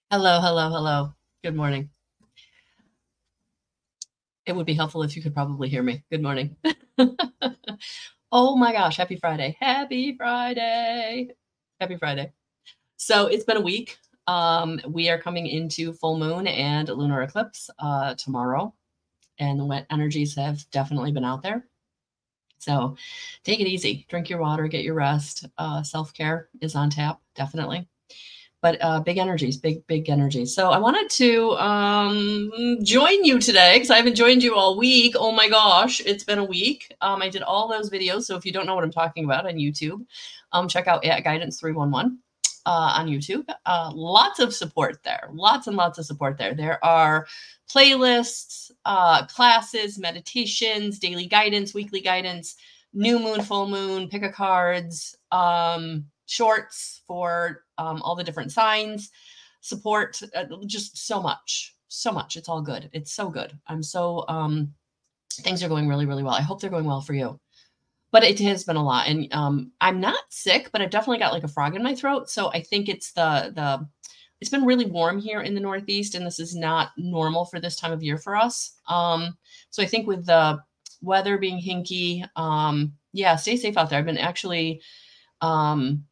Hello, hello, hello. Good morning. It would be helpful if you could probably hear me. Good morning. Oh my gosh, happy Friday. Happy Friday. Happy Friday. So it's been a week. We are coming into full moon and lunar eclipse tomorrow, and the wet energies have definitely been out there. So take it easy. Drink your water, get your rest. Self-care is on tap, definitely. But big energies, big energies. So I wanted to join you today because I haven't joined you all week. Oh my gosh, it's been a week. I did all those videos. So if you don't know what I'm talking about on YouTube, check out at Guidance 311 on YouTube. Lots of support there. Lots and lots of support there. There are playlists, classes, meditations, daily guidance, weekly guidance, new moon, full moon, pick a cards, shorts for all the different signs, support, just so much, so much. It's all good. It's so good. I'm so, things are going really, really well. I hope they're going well for you. But it has been a lot. And I'm not sick, but I've definitely got like a frog in my throat. So I think it's it's been really warm here in the Northeast, and this is not normal for this time of year for us. So I think with the weather being hinky, yeah, stay safe out there. I've been actually um,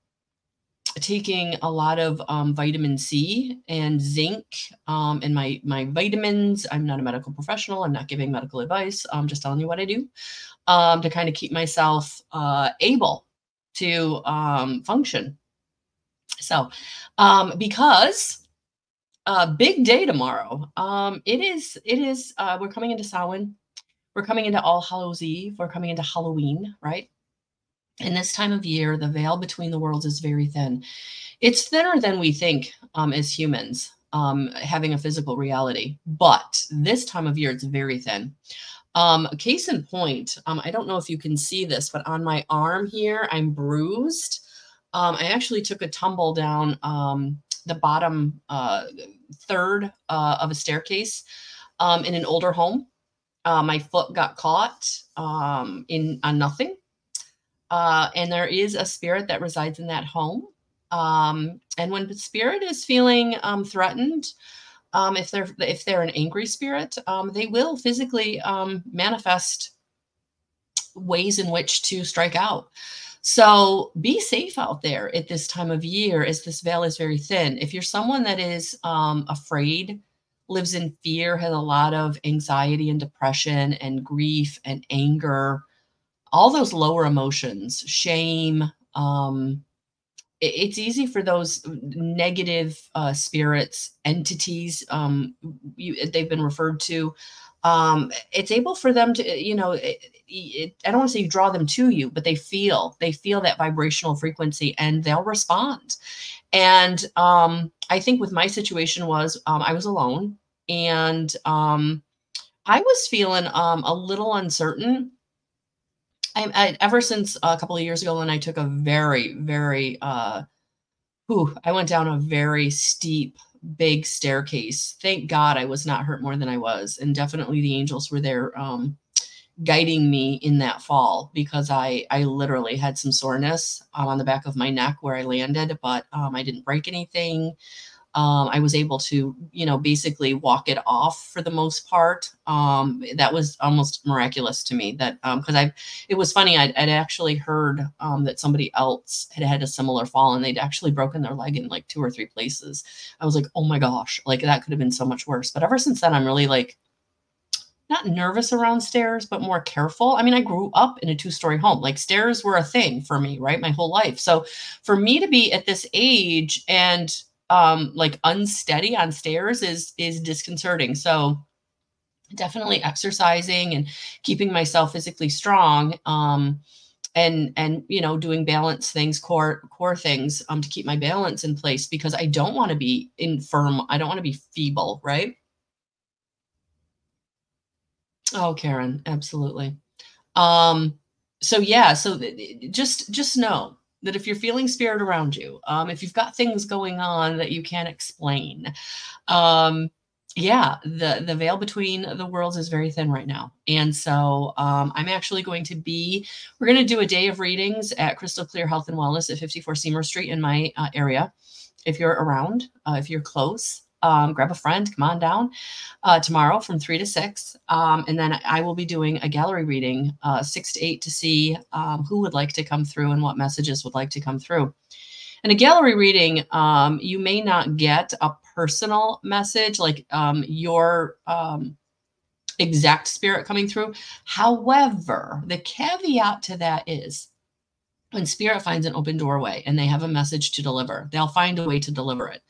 taking a lot of vitamin C and zinc in my vitamins. I'm not a medical professional. I'm not giving medical advice. I'm just telling you what I do to kind of keep myself able to function. So, because big day tomorrow. We're coming into Samhain. We're coming into All Hallows Eve. We're coming into Halloween, right? And this time of year, the veil between the worlds is very thin. It's thinner than we think as humans, having a physical reality. But this time of year, it's very thin. Case in point, I don't know if you can see this, but on my arm here, I'm bruised. I actually took a tumble down the bottom third of a staircase in an older home. My foot got caught in on nothing. And there is a spirit that resides in that home. And when the spirit is feeling threatened, if they're an angry spirit, they will physically manifest ways in which to strike out. So be safe out there at this time of year, as this veil is very thin. If you're someone that is afraid, lives in fear, has a lot of anxiety and depression and grief and anger, all those lower emotions, shame, it's easy for those negative spirits, entities, they've been referred to. It's able for them to, I don't want to say you draw them to you, but they feel that vibrational frequency and they'll respond. And I think with my situation was I was alone, and I was feeling a little uncertain. Ever since a couple of years ago when I took a very, very, I went down a very steep, big staircase. Thank God I was not hurt more than I was. And definitely the angels were there guiding me in that fall, because I literally had some soreness on the back of my neck where I landed, but I didn't break anything. I was able to, basically walk it off for the most part. That was almost miraculous to me, that because it was funny. I'd actually heard that somebody else had had a similar fall and they'd actually broken their leg in like 2 or 3 places. I was like, oh my gosh, like that could have been so much worse. But ever since then, I'm really like not nervous around stairs, but more careful. I mean, I grew up in a 2-story home. Like stairs were a thing for me, right? My whole life. So for me to be at this age and like unsteady on stairs is disconcerting. So definitely exercising and keeping myself physically strong, and doing balance things, core things, to keep my balance in place, because I don't want to be infirm. I don't want to be feeble, right? Oh, Karen, absolutely. Um, so yeah, so just know that if you're feeling spirit around you, if you've got things going on that you can't explain, um, yeah, the veil between the worlds is very thin right now. And so I'm actually we're going to do a day of readings at Crystal Clear Health and Wellness at 54 Seymour Street in my area. If you're around, if you're close, grab a friend, come on down tomorrow from 3 to 6. And then I will be doing a gallery reading 6 to 8 to see who would like to come through and what messages would like to come through. In a gallery reading, you may not get a personal message like your exact spirit coming through. However, the caveat to that is when spirit finds an open doorway and they have a message to deliver, they'll find a way to deliver it.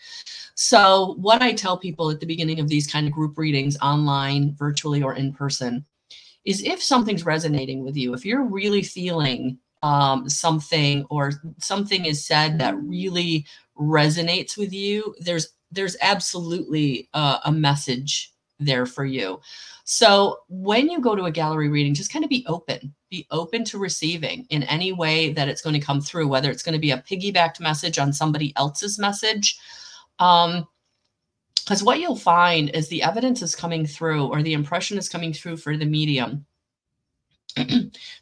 So what I tell people at the beginning of these kind of group readings, online, virtually, or in person, is if something's resonating with you, if you're really feeling something, or something is said that really resonates with you, there's absolutely a message there for you. So when you go to a gallery reading, just kind of be open to receiving in any way that it's going to come through, whether it's going to be a piggybacked message on somebody else's message. Because what you'll find is the evidence is coming through, or the impression is coming through for the medium.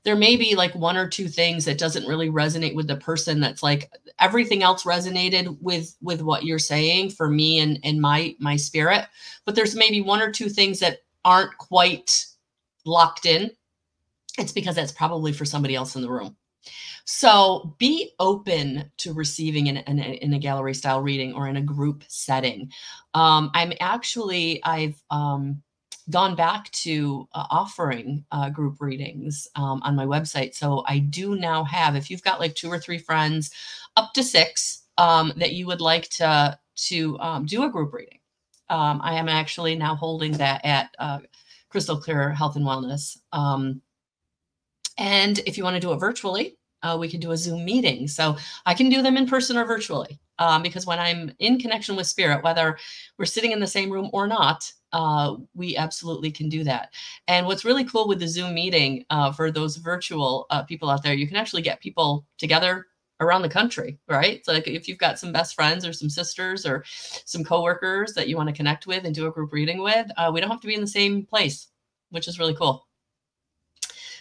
There may be like one or two things that doesn't really resonate with the person. That's like everything else resonated with what you're saying for me and my spirit. But there's maybe one or two things that aren't quite locked in. It's because that's probably for somebody else in the room. So be open to receiving in a gallery style reading or in a group setting. I've gone back to offering group readings on my website. So I do now have, if you've got like 2 or 3 friends, up to 6 that you would like to do a group reading. I am actually now holding that at Crystal Clear Health and Wellness. And if you want to do it virtually, we can do a Zoom meeting. So I can do them in person or virtually because when I'm in connection with spirit, whether we're sitting in the same room or not, we absolutely can do that. And what's really cool with the Zoom meeting for those virtual people out there, you can actually get people together around the country, right? So like if you've got some best friends or some sisters or some coworkers that you want to connect with and do a group reading with, we don't have to be in the same place, which is really cool.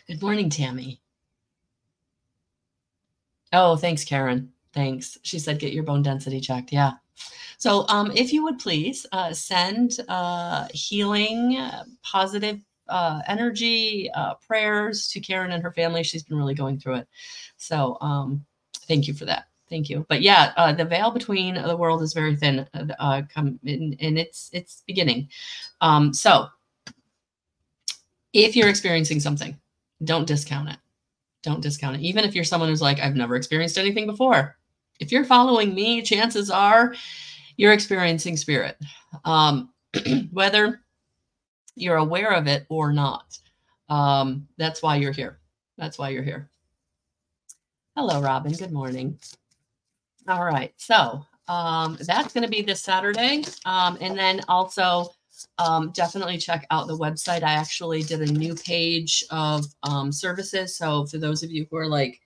Good morning, Tammy. Oh, thanks, Karen. Thanks. She said, get your bone density checked. Yeah. So if you would please send healing, positive energy, prayers to Karen and her family. She's been really going through it. So thank you for that. Thank you. But yeah, the veil between the world is very thin and it's beginning. So if you're experiencing something, don't discount it. Don't discount it. Even if you're someone who's like, I've never experienced anything before. If you're following me, chances are you're experiencing spirit, whether you're aware of it or not. That's why you're here. That's why you're here. Hello, Robin. Good morning. All right. So that's going to be this Saturday. And then also definitely check out the website. I actually did a new page of services. So for those of you who are like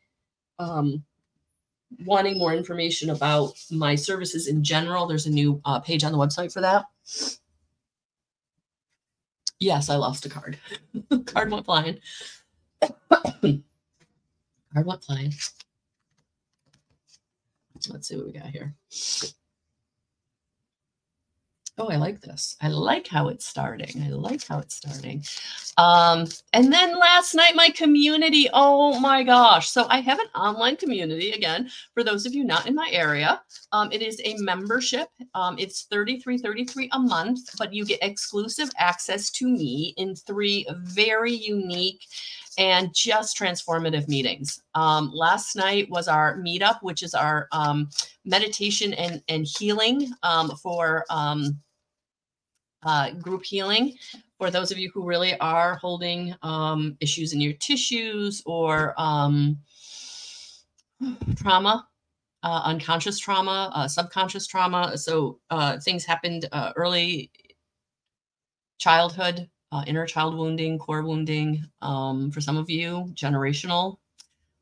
wanting more information about my services in general, there's a new page on the website for that. Yes, I lost a card. Card went flying. Card went flying. Let's see what we got here. Oh, I like this. I like how it's starting. I like how it's starting. And then last night, my community. Oh my gosh. So I have an online community again, for those of you not in my area. It is a membership. It's $33.33 a month, but you get exclusive access to me in 3 very unique and just transformative meetings. Last night was our meetup, which is our meditation and healing for group healing for those of you who really are holding issues in your tissues or trauma, unconscious trauma, subconscious trauma. So things happened early childhood, inner child wounding, core wounding, for some of you, generational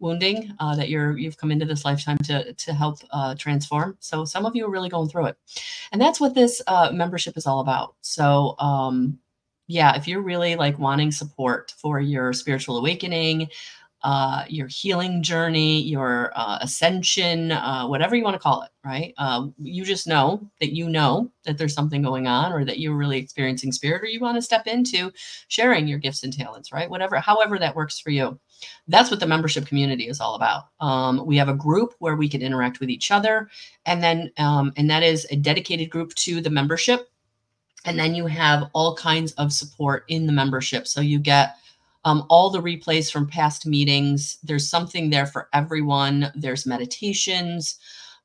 wounding that you've come into this lifetime to help transform. So some of you are really going through it. And that's what this membership is all about. So yeah, if you're really like wanting support for your spiritual awakening, your healing journey, your ascension, whatever you want to call it, right? You just know that there's something going on, or that you're really experiencing spirit, or you want to step into sharing your gifts and talents, right? Whatever, however that works for you. That's what the membership community is all about. We have a group where we can interact with each other, and then and that is a dedicated group to the membership. And then you have all kinds of support in the membership. So you get all the replays from past meetings. There's something there for everyone. There's meditations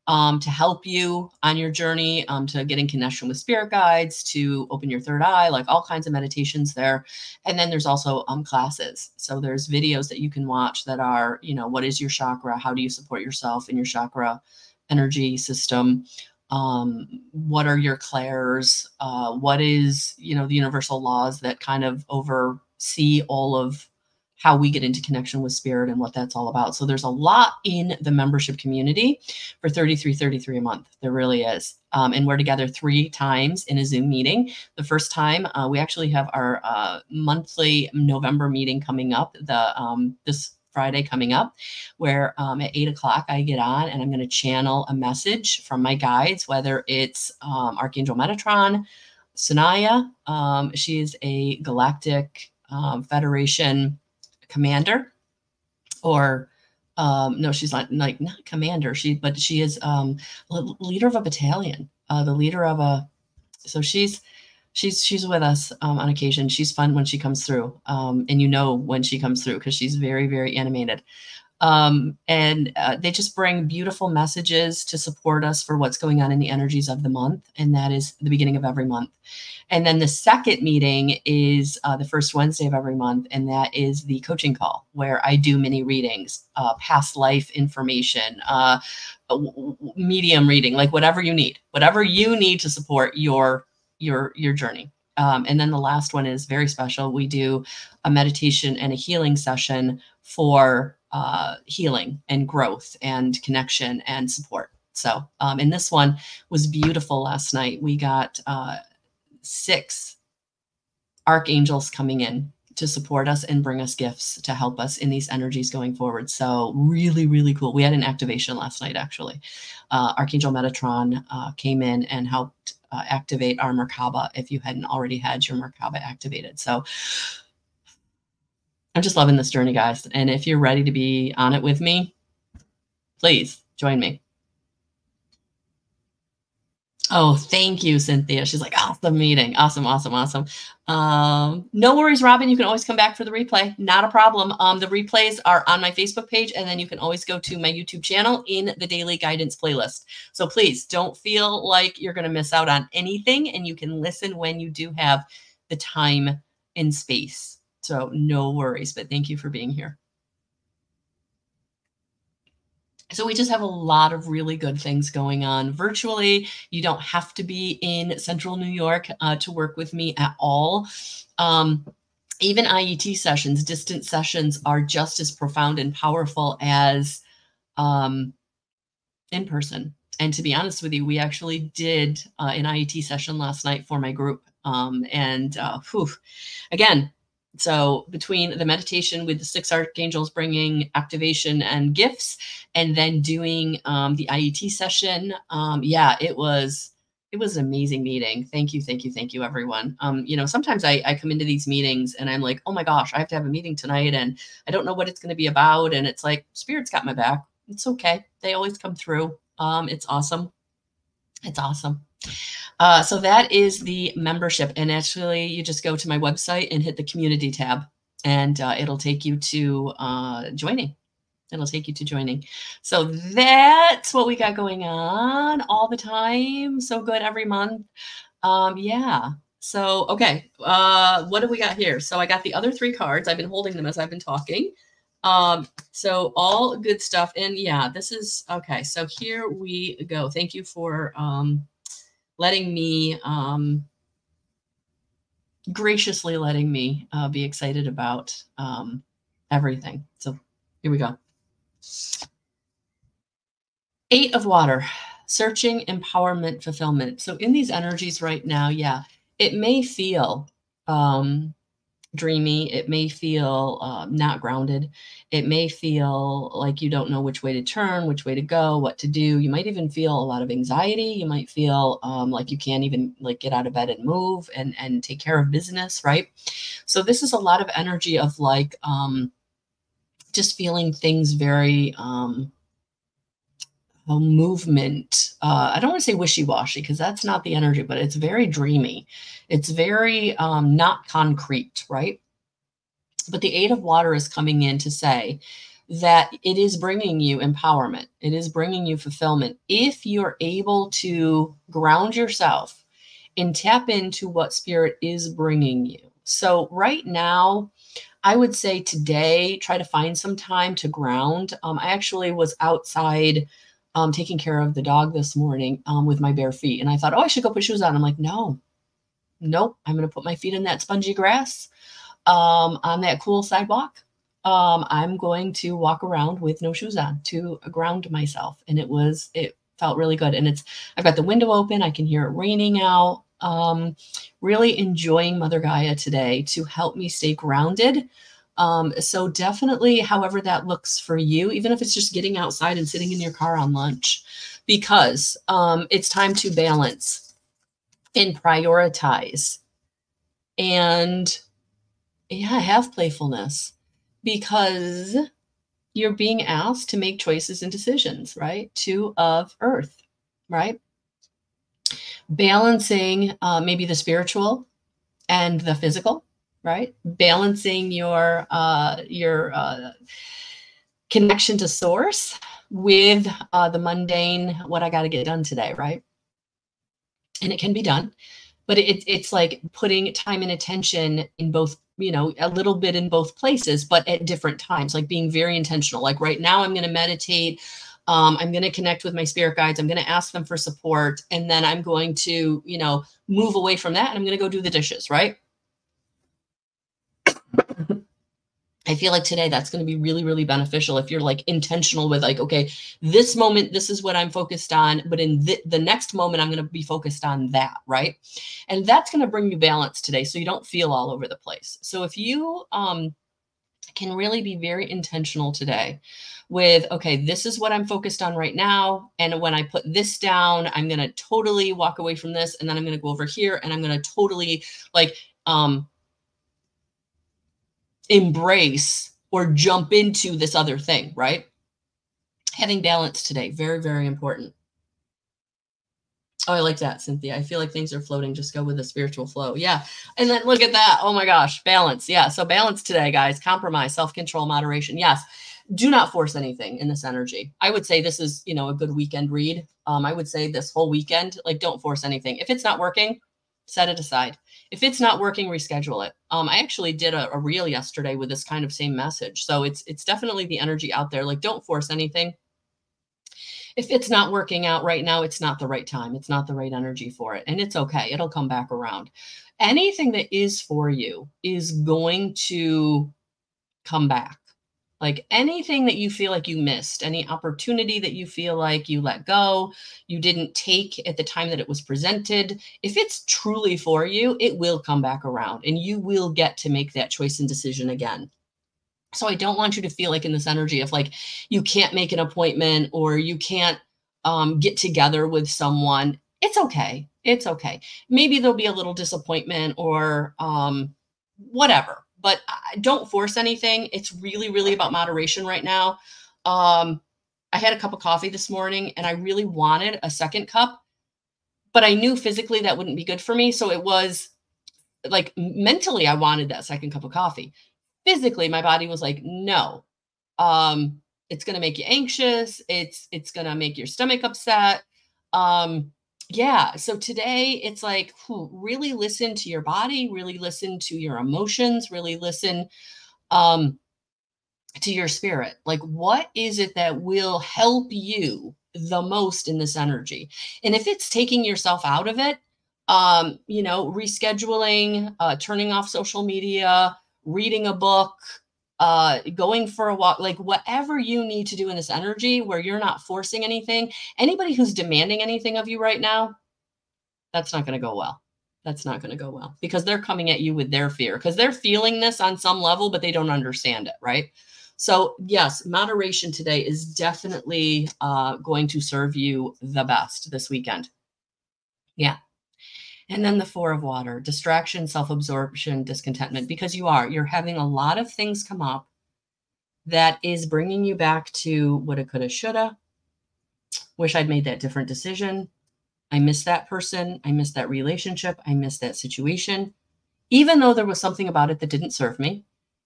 to help you on your journey, to get in connection with spirit guides, to open your third eye, like all kinds of meditations there. And then there's also classes. So there's videos that you can watch that are, what is your chakra? How do you support yourself in your chakra energy system? What are your clairs? What is, the universal laws that kind of oversee all of how we get into connection with spirit and what that's all about. So there's a lot in the membership community for $33.33 a month. There really is. And we're together 3 times in a Zoom meeting. The first time we actually have our monthly November meeting coming up, this Friday coming up, where at 8 o'clock I get on and I'm going to channel a message from my guides, whether it's Archangel Metatron, Sanaya. She is a galactic Federation commander, or no, she's not commander. She is leader of a battalion, the leader of so she's with us on occasion. She's fun when she comes through, and when she comes through, because she's very, very animated. And they just bring beautiful messages to support us for what's going on in the energies of the month. And that is the beginning of every month. And then the second meeting is the first Wednesday of every month. And that is the coaching call, where I do mini readings, past life information, medium reading, like whatever you need to support your journey. And then the last one is very special. We do a meditation and a healing session for healing and growth and connection and support. So, and this one was beautiful last night. We got 6 archangels coming in to support us and bring us gifts to help us in these energies going forward. So really, really cool. We had an activation last night, actually. Archangel Metatron came in and helped activate our Merkaba if you hadn't already had your Merkaba activated. So I'm just loving this journey, guys. And if you're ready to be on it with me, please join me. Oh, thank you, Cynthia. She's like, awesome meeting. Awesome. No worries, Robin. You can always come back for the replay. Not a problem. The replays are on my Facebook page, and then you can always go to my YouTube channel in the daily guidance playlist. So please don't feel like you're going to miss out on anything, and you can listen when you do have the time and space. So no worries, but thank you for being here. So we just have a lot of really good things going on virtually. You don't have to be in Central New York to work with me at all. Even IET sessions, distant sessions, are just as profound and powerful as in person. And to be honest with you, we actually did an IET session last night for my group. Again, so between the meditation with the 6 archangels bringing activation and gifts, and then doing the IET session, it was an amazing meeting. Thank you, everyone. Sometimes I come into these meetings and I'm like, oh my gosh, I have to have a meeting tonight, and I don't know what it's going to be about. And it's like, Spirit's got my back. It's okay. They always come through. It's awesome. So that is the membership. And actually, you just go to my website and hit the community tab, and it'll take you to joining. So that's what we got going on all the time. So good every month. So, okay. What do we got here? So I got the other 3 cards. I've been holding them as I've been talking. So all good stuff. And this is okay. So here we go. Thank you for letting me, graciously letting me be excited about everything. So here we go. 8 of water, searching, empowerment, fulfillment. So in these energies right now, it may feel dreamy. It may feel not grounded. It may feel like you don't know which way to turn, which way to go, what to do. You might even feel a lot of anxiety. You might feel like you can't even like get out of bed and move and take care of business, right? So this is a lot of energy of like just feeling things very movement. I don't want to say wishy-washy because that's not the energy, but it's very dreamy. It's very not concrete, right? But the Eight of Water is coming in to say that it is bringing you empowerment. It is bringing you fulfillment. If you're able to ground yourself and tap into what spirit is bringing you. So right now, I would say today, try to find some time to ground. I actually was outside taking care of the dog this morning with my bare feet. And I thought, oh, I should go put shoes on. I'm like, no, nope. I'm going to put my feet in that spongy grass on that cool sidewalk. I'm going to walk around with no shoes on to ground myself. And it felt really good. And I've got the window open. I can hear it raining out. Really enjoying Mother Gaia today to help me stay grounded. So definitely, however that looks for you, even if it's just getting outside and sitting in your car on lunch, because it's time to balance and prioritize and have playfulness, because you're being asked to make choices and decisions, right? Two of Earth, right? Balancing maybe the spiritual and the physical, right? Balancing your connection to source with the mundane, what I got to get done today, right? And it can be done, but it's like putting time and attention in both, a little bit in both places, but at different times, like being very intentional. Like right now, I'm going to meditate. I'm going to connect with my spirit guides. I'm going to ask them for support. And then I'm going to, move away from that. And I'm going to go do the dishes, right? I feel like today that's going to be really, really beneficial if you're like intentional with like, okay, this moment, this is what I'm focused on, but in the next moment, I'm going to be focused on that, right? And that's going to bring you balance today so you don't feel all over the place. So if you can really be very intentional today with, okay, this is what I'm focused on right now. And when I put this down, I'm going to totally walk away from this. And then I'm going to go over here and I'm going to totally like, embrace or jump into this other thing, right? Having balance today, very, very important. Oh, I like that, Cynthia. I feel like things are floating. Just go with the spiritual flow. Yeah. And then look at that. Oh my gosh, balance. Yeah. So balance today, guys. Compromise, self-control, moderation. Yes. Do not force anything in this energy. I would say this is, a good weekend read. I would say this whole weekend, like don't force anything. If it's not working, set it aside. If it's not working, reschedule it. I actually did a reel yesterday with this kind of same message. So it's definitely the energy out there. Like don't force anything. If it's not working out right now, it's not the right time. It's not the right energy for it. And it's okay. It'll come back around. Anything that is for you is going to come back. Like anything that you feel like you missed, any opportunity that you feel like you let go, you didn't take at the time that it was presented, if it's truly for you, it will come back around and you will get to make that choice and decision again. So I don't want you to feel like in this energy of like, you can't make an appointment or you can't get together with someone. It's okay. It's okay. Maybe there'll be a little disappointment or whatever, but don't force anything. It's really, really about moderation right now. I had a cup of coffee this morning and I really wanted a second cup, but I knew physically that wouldn't be good for me. So it was like mentally, I wanted that second cup of coffee. Physically, my body was like, no, it's going to make you anxious. It's going to make your stomach upset. Yeah. So today it's like, really listen to your body, really listen to your emotions, really listen, to your spirit. Like, what is it that will help you the most in this energy? And if it's taking yourself out of it, rescheduling, turning off social media, reading a book, going for a walk, like whatever you need to do in this energy where you're not forcing anything. Anybody who's demanding anything of you right now, that's not going to go well. That's not going to go well because they're coming at you with their fear because they're feeling this on some level, but they don't understand it, right? So yes, moderation today is definitely going to serve you the best this weekend. Yeah. And then the Four of Water, distraction, self-absorption, discontentment, because you're having a lot of things come up that is bringing you back to woulda, coulda, shoulda. Wish I'd made that different decision. I miss that person. I miss that relationship. I miss that situation. Even though there was something about it that didn't serve me,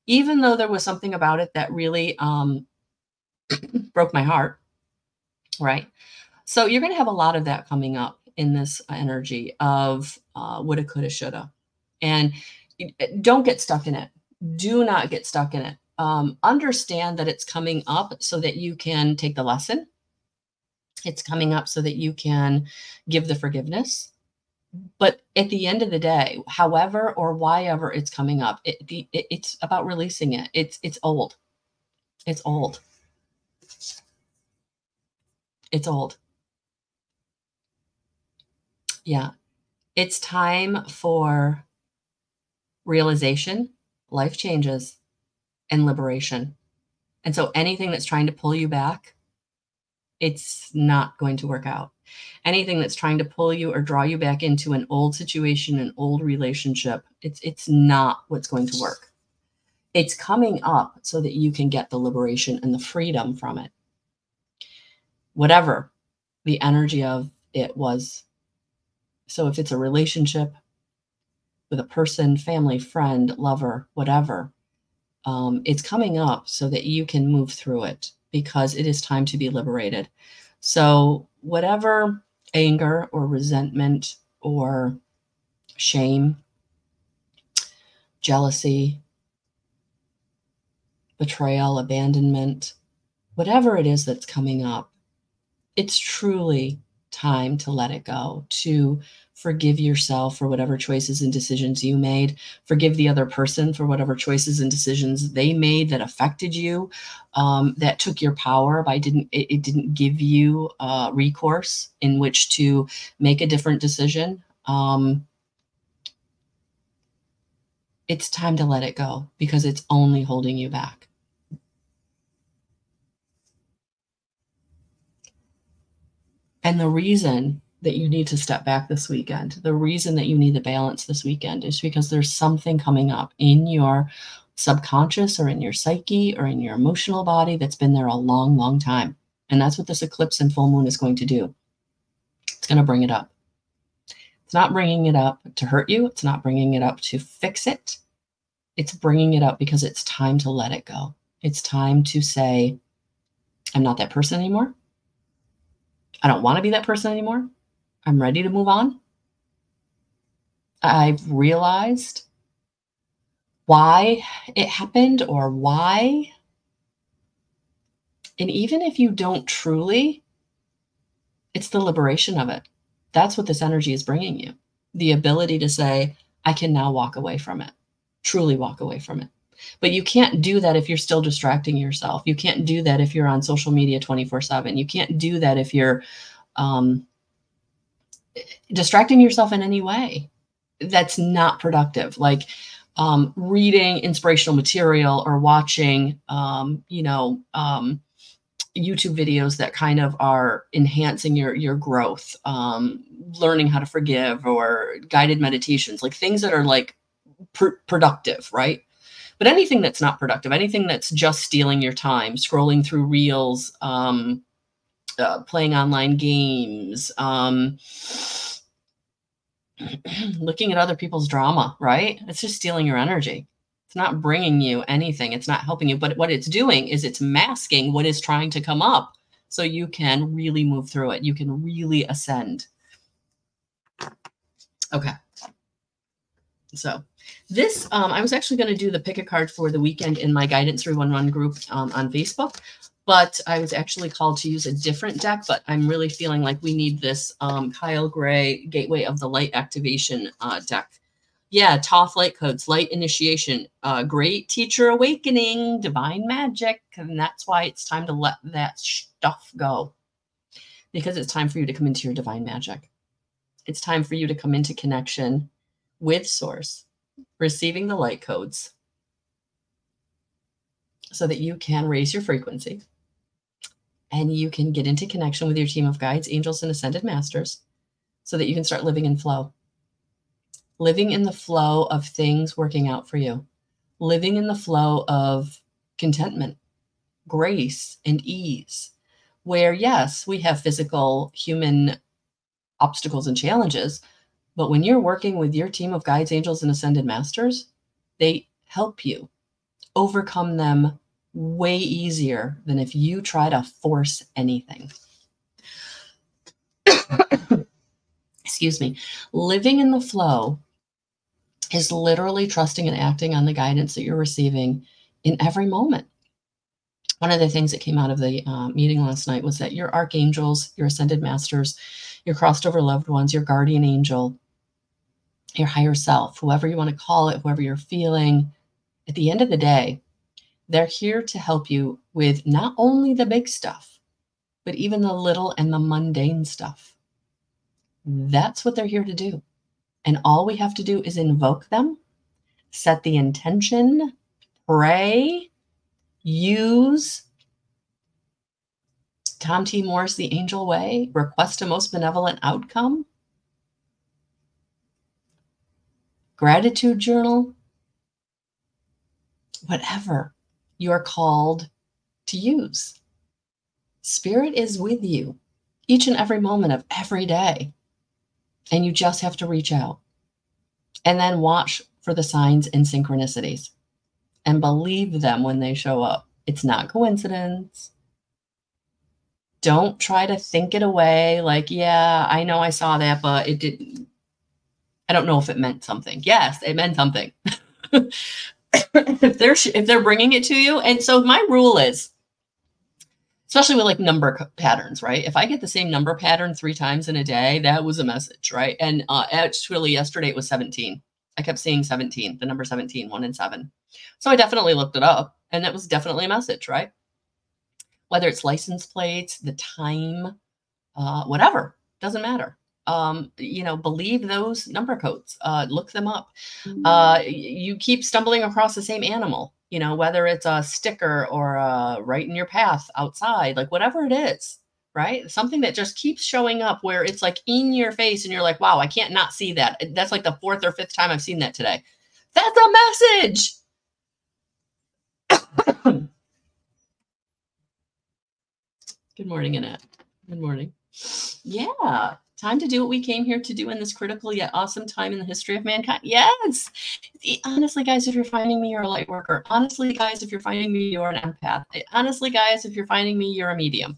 even though there was something about it that really broke my heart, right? So you're going to have a lot of that coming up in this energy of woulda, coulda, shoulda. And don't get stuck in it. Do not get stuck in it. Understand that it's coming up so that you can take the lesson. It's coming up so that you can give the forgiveness. But at the end of the day, however or why ever it's coming up, it's about releasing it. It's old. It's old. It's old. Yeah. It's time for realization, life changes, and liberation. And so anything that's trying to pull you back, it's not going to work out. Anything that's trying to pull you or draw you back into an old situation, an old relationship, it's not what's going to work. It's coming up so that you can get the liberation and the freedom from it. Whatever the energy of it was. So if it's a relationship with a person, family, friend, lover, whatever, it's coming up so that you can move through it because it is time to be liberated. So whatever anger or resentment or shame, jealousy, betrayal, abandonment, whatever it is that's coming up, it's truly time to let it go, to forgive yourself for whatever choices and decisions you made, forgive the other person for whatever choices and decisions they made that affected you, that took your power by it didn't give you recourse in which to make a different decision. It's time to let it go because it's only holding you back. And the reason that you need to step back this weekend, the reason that you need the balance this weekend is because there's something coming up in your subconscious or in your psyche or in your emotional body that's been there a long, long time. And that's what this eclipse and full moon is going to do. It's going to bring it up. It's not bringing it up to hurt you. It's not bringing it up to fix it. It's bringing it up because it's time to let it go. It's time to say, I'm not that person anymore. I don't want to be that person anymore. I'm ready to move on. I've realized why it happened or why. And even if you don't truly, it's the liberation of it. That's what this energy is bringing you. The ability to say, I can now walk away from it, truly walk away from it. But you can't do that if you're still distracting yourself. You can't do that if you're on social media 24/7. You can't do that if you're distracting yourself in any way. That's not productive. Like reading inspirational material or watching, YouTube videos that kind of are enhancing your growth, learning how to forgive or guided meditations, like things that are like productive, right? But anything that's not productive, anything that's just stealing your time, scrolling through reels, playing online games, looking at other people's drama, right? It's just stealing your energy. It's not bringing you anything. It's not helping you. But what it's doing is it's masking what is trying to come up so you can really move through it. You can really ascend. Okay. So this, I was actually going to do the pick a card for the weekend in my Guidance 311 group on Facebook, but I was actually called to use a different deck, but I'm really feeling like we need this Kyle Gray Gateway of the Light Activation deck. Yeah, Toth Light Codes, Light Initiation, Great Teacher Awakening, Divine Magic, and that's why it's time to let that stuff go, because it's time for you to come into your divine magic. It's time for you to come into connection with source, receiving the light codes so that you can raise your frequency and you can get into connection with your team of guides, angels, and ascended masters so that you can start living in flow. Living in the flow of things working out for you. Living in the flow of contentment, grace, and ease. Where, yes, we have physical, human obstacles and challenges, but when you're working with your team of guides, angels, and ascended masters, they help you overcome them way easier than if you try to force anything. Excuse me. Living in the flow is literally trusting and acting on the guidance that you're receiving in every moment. One of the things that came out of the meeting last night was that your archangels, your ascended masters, your crossed over loved ones, your guardian angel, your higher self, whoever you want to call it, whoever you're feeling, at the end of the day, they're here to help you with not only the big stuff, but even the little and the mundane stuff. That's what they're here to do. And all we have to do is invoke them, set the intention, pray, use Tom T. Moore's The Angel Way, request a most benevolent outcome, gratitude journal, whatever you are called to use. Spirit is with you each and every moment of every day. And you just have to reach out and then watch for the signs and synchronicities and believe them when they show up. It's not coincidence. Don't try to think it away like, yeah, I know I saw that, but it didn't. I don't know if it meant something. Yes, it meant something. if they're bringing it to you. And so my rule is, especially with like number patterns, right? If I get the same number pattern 3 times in a day, that was a message, right? And actually yesterday it was 17. I kept seeing 17, the number 17, 1 and 7. So I definitely looked it up and that was definitely a message, right? Whether it's license plates, the time, whatever, doesn't matter. Believe those number codes, look them up. You keep stumbling across the same animal, whether it's a sticker or right in your path outside, like whatever it is, right? Something that just keeps showing up where it's like in your face and you're like, wow, I can't not see that. That's like the 4th or 5th time I've seen that today. That's a message. Good morning, Annette. Good morning. Yeah. Time to do what we came here to do in this critical yet awesome time in the history of mankind. Yes. Honestly, guys, if you're finding me, you're a light worker. Honestly, guys, if you're finding me, you're an empath. Honestly, guys, if you're finding me, you're a medium.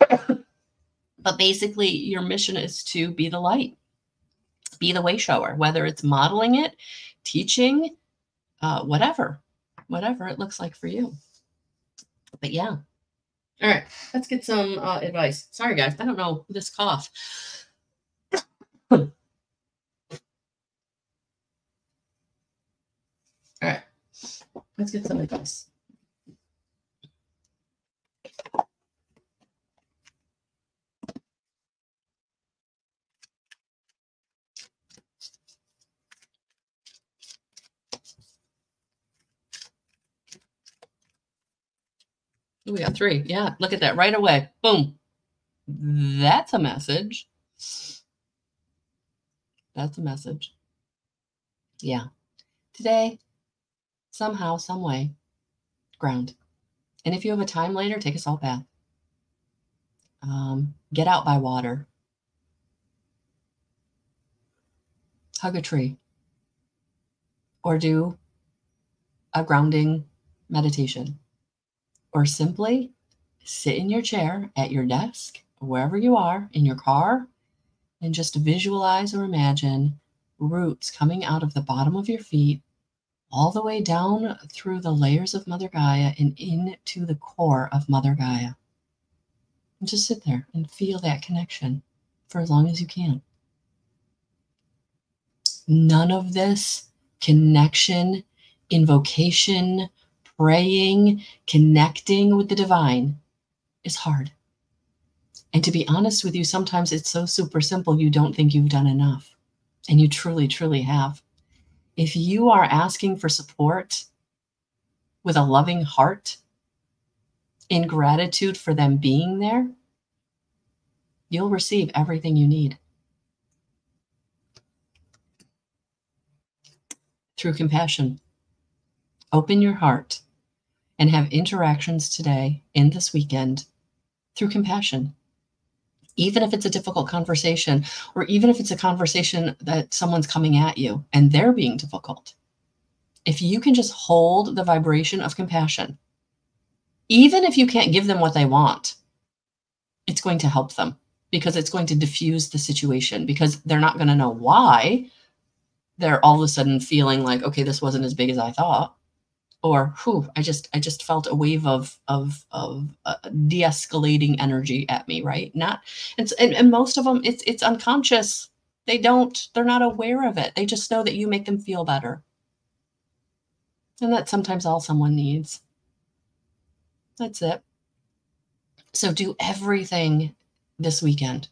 But basically, your mission is to be the light, be the way shower, whether it's modeling it, teaching, whatever it looks like for you. But yeah. All right, let's get some advice. Sorry, guys. I don't know this cough. All right, let's get some advice. Ooh, we got 3. Yeah, look at that right away. Boom. That's a message. That's a message. Yeah. Today, somehow, some way, ground. And if you have a time later, take a salt bath. Get out by water. Hug a tree. Or do a grounding meditation. Or simply sit in your chair at your desk, wherever you are, in your car, and just visualize or imagine roots coming out of the bottom of your feet all the way down through the layers of Mother Gaia and into the core of Mother Gaia. And just sit there and feel that connection for as long as you can. None of this connection, invocation, praying, connecting with the divine is hard. And to be honest with you, sometimes it's so super simple you don't think you've done enough. And you truly, truly have. If you are asking for support with a loving heart, in gratitude for them being there, you'll receive everything you need. Through compassion, open your heart and have interactions today and this weekend through compassion. Even if it's a difficult conversation, or even if it's a conversation that someone's coming at you and they're being difficult. If you can just hold the vibration of compassion, even if you can't give them what they want, it's going to help them, because it's going to diffuse the situation, because they're not going to know why they're all of a sudden feeling like, okay, this wasn't as big as I thought. Or, I just felt a wave of de-escalating energy at me, right? And most of them, it's unconscious. They're not aware of it. They just know that you make them feel better. And that's sometimes all someone needs. That's it. So do everything this weekend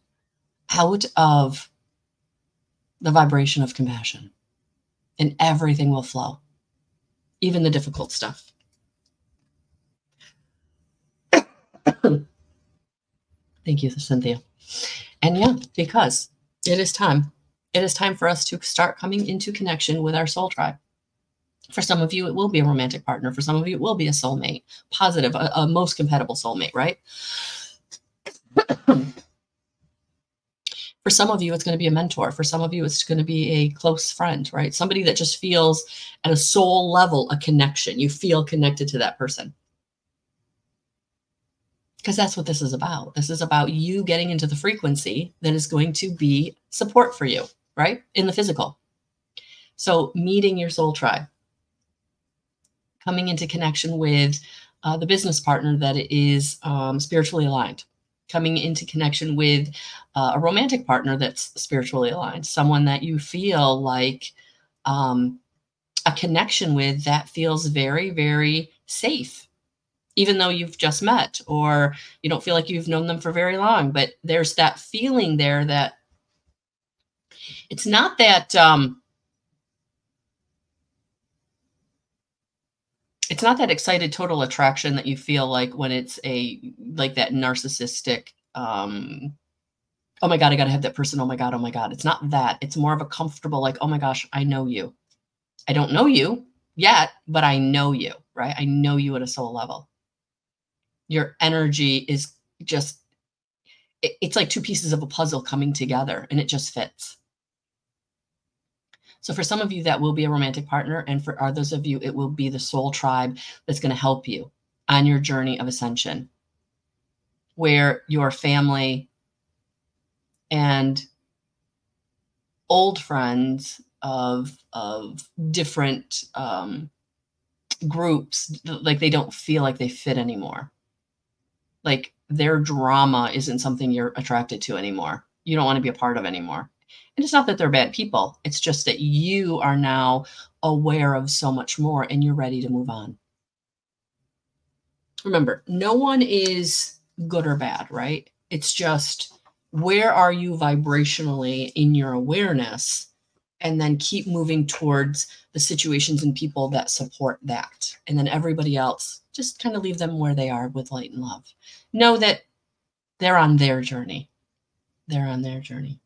out of the vibration of compassion, and everything will flow, even the difficult stuff. Thank you, Cynthia. And yeah, because it is time. It is time for us to start coming into connection with our soul tribe. For some of you, it will be a romantic partner. For some of you, it will be a soulmate, positive, a most compatible soulmate, right? For some of you, it's going to be a mentor. For some of you, it's going to be a close friend, right? Somebody that just feels at a soul level a connection. You feel connected to that person. Because that's what this is about. This is about you getting into the frequency that is going to be support for you, right? In the physical. So meeting your soul tribe, coming into connection with the business partner that is spiritually aligned, coming into connection with a romantic partner that's spiritually aligned, someone that you feel like a connection with that feels very, very safe, even though you've just met, or you don't feel like you've known them for very long, but there's that feeling there that it's not that, it's not that excited total attraction that you feel like when it's like that narcissistic, oh my God, I got to have that person. Oh my God. Oh my God. It's not that. It's more of a comfortable, like, oh my gosh, I know you. I don't know you yet, but I know you, right? I know you at a soul level. Your energy is just, it's like two pieces of a puzzle coming together, and it just fits. So for some of you, that will be a romantic partner. And for others of you, it will be the soul tribe that's going to help you on your journey of ascension, where your family and old friends of different groups, like they don't feel like they fit anymore. Like their drama isn't something you're attracted to anymore. You don't want to be a part of anymore. And it's not that they're bad people. It's just that you are now aware of so much more and you're ready to move on. Remember, no one is good or bad, right? It's just, where are you vibrationally in your awareness? And then keep moving towards the situations and people that support that. And then everybody else, just kind of leave them where they are with light and love. Know that they're on their journey. They're on their journey.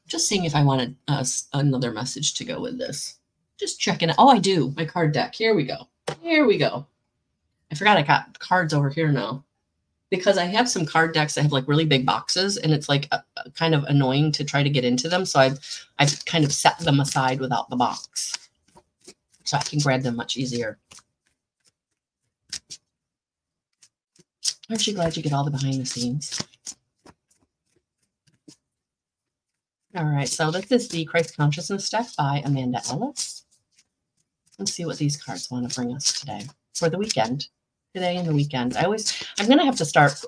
Just seeing if I wanted another message to go with this. Just checking it. Oh, I do. My card deck. Here we go. Here we go. I forgot I got cards over here now, because I have some card decks that have like really big boxes, and it's like kind of annoying to try to get into them. So I've kind of set them aside without the box, so I can grab them much easier. Aren't you glad you get all the behind the scenes? All right, so this is the Christ Consciousness deck by Amanda Ellis. Let's see what these cards want to bring us today for the weekend. Today and the weekend. I'm going to have to start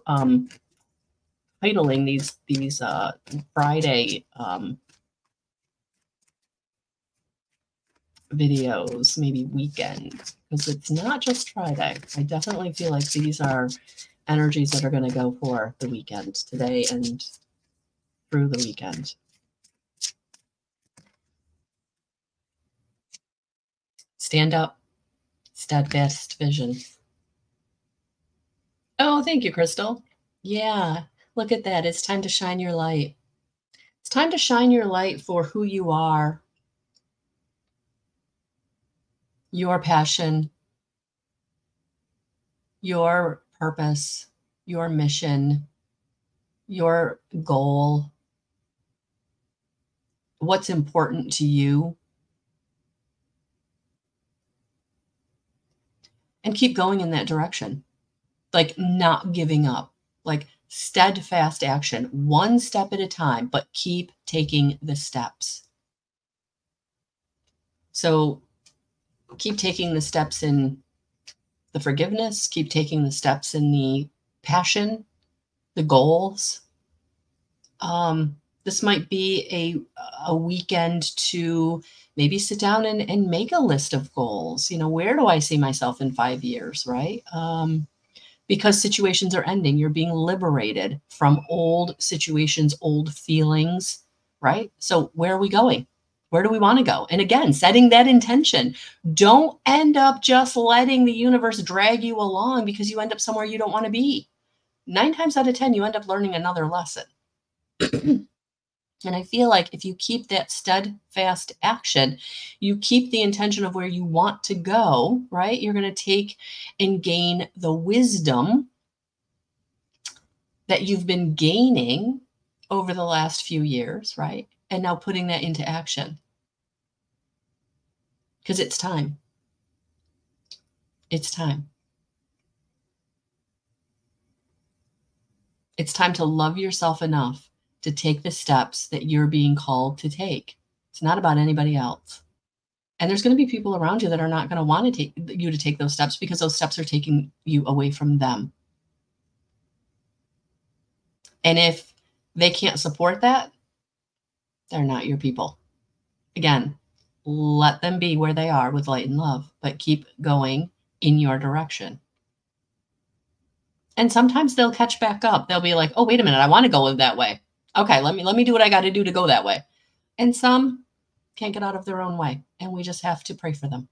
titling these Friday videos, maybe weekend, because it's not just Friday. I definitely feel like these are energies that are going to go for the weekend today and through the weekend. Stand up, steadfast vision. Oh, thank you, Crystal. Yeah, look at that. It's time to shine your light. It's time to shine your light for who you are, your passion, your purpose, your mission, your goal, what's important to you. And keep going in that direction. Like not giving up, like steadfast action, one step at a time, but keep taking the steps. So keep taking the steps in the forgiveness, keep taking the steps in the passion, the goals. This might be a weekend to maybe sit down and make a list of goals. You know, where do I see myself in 5 years, right? Because situations are ending. You're being liberated from old situations, old feelings, right? So where are we going? Where do we want to go? And again, setting that intention. Don't end up just letting the universe drag you along because you end up somewhere you don't want to be. 9 times out of 10, you end up learning another lesson. And I feel like if you keep that steadfast action, you keep the intention of where you want to go, right? You're going to take and gain the wisdom that you've been gaining over the last few years, right? And now putting that into action. Because it's time. It's time. It's time to love yourself enough to take the steps that you're being called to take. It's not about anybody else. And there's going to be people around you that are not going to want to take you to take those steps because those steps are taking you away from them. And if they can't support that, they're not your people. Again, let them be where they are with light and love, but keep going in your direction. And sometimes they'll catch back up. They'll be like, oh, wait a minute, I want to go that way. Okay, let me do what I got to do to go that way. And some can't get out of their own way. And we just have to pray for them.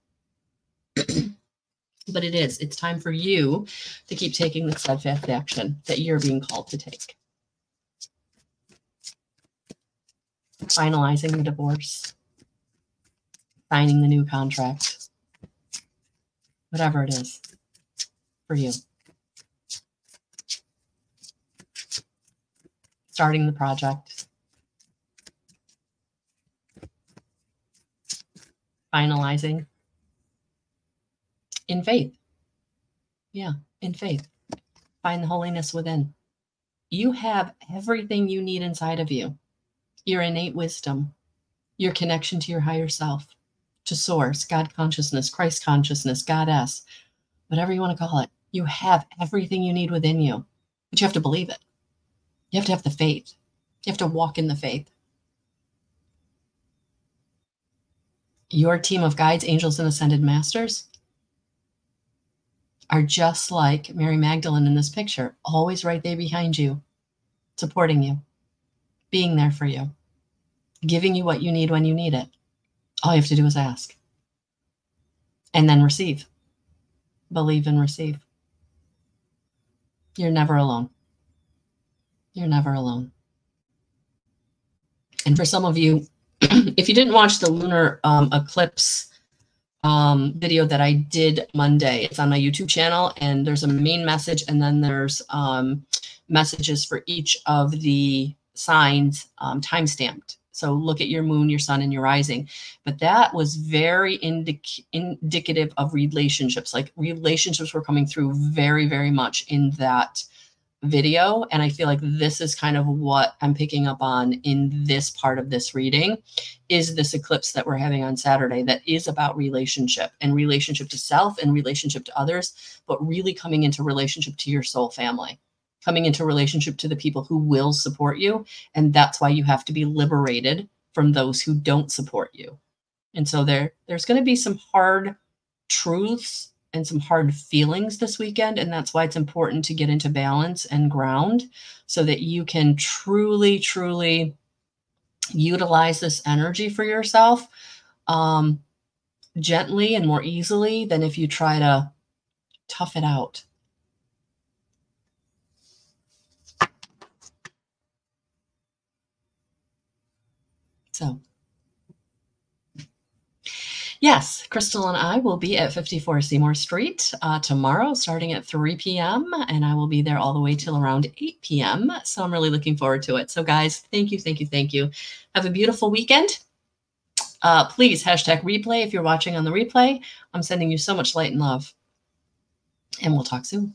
But it's time for you to keep taking the steadfast action that you're being called to take. Finalizing the divorce, signing the new contract, whatever it is for you. Starting the project, finalizing in faith. Yeah, in faith. Find the holiness within. You have everything you need inside of you. Your innate wisdom, your connection to your higher self, to source, God consciousness, Christ consciousness, Goddess, whatever you want to call it. You have everything you need within you, but you have to believe it. You have to have the faith. You have to walk in the faith. Your team of guides, angels, and ascended masters are just like Mary Magdalene in this picture, always right there behind you, supporting you, being there for you, giving you what you need when you need it. All you have to do is ask. And then receive. Believe and receive. You're never alone. You're never alone. And for some of you, if you didn't watch the lunar eclipse video that I did Monday, it's on my YouTube channel, and there's a main message, and then there's messages for each of the signs time-stamped. So look at your moon, your sun, and your rising. But that was very indicative of relationships. Like relationships were coming through very, very much in that video. And I feel like this is kind of what I'm picking up on in this part of this reading, is this eclipse that we're having on Saturday that is about relationship and relationship to self and relationship to others, but really coming into relationship to your soul family, coming into relationship to the people who will support you. And that's why you have to be liberated from those who don't support you. And so there's going to be some hard truths and some hard feelings this weekend. And that's why it's important to get into balance and ground so that you can truly, truly utilize this energy for yourself gently and more easily than if you try to tough it out. So, yes, Crystal and I will be at 54 Seymour Street tomorrow starting at 3 p.m. And I will be there all the way till around 8 p.m. So I'm really looking forward to it. So guys, thank you, thank you, thank you. Have a beautiful weekend. Please hashtag replay if you're watching on the replay. I'm sending you so much light and love. And we'll talk soon.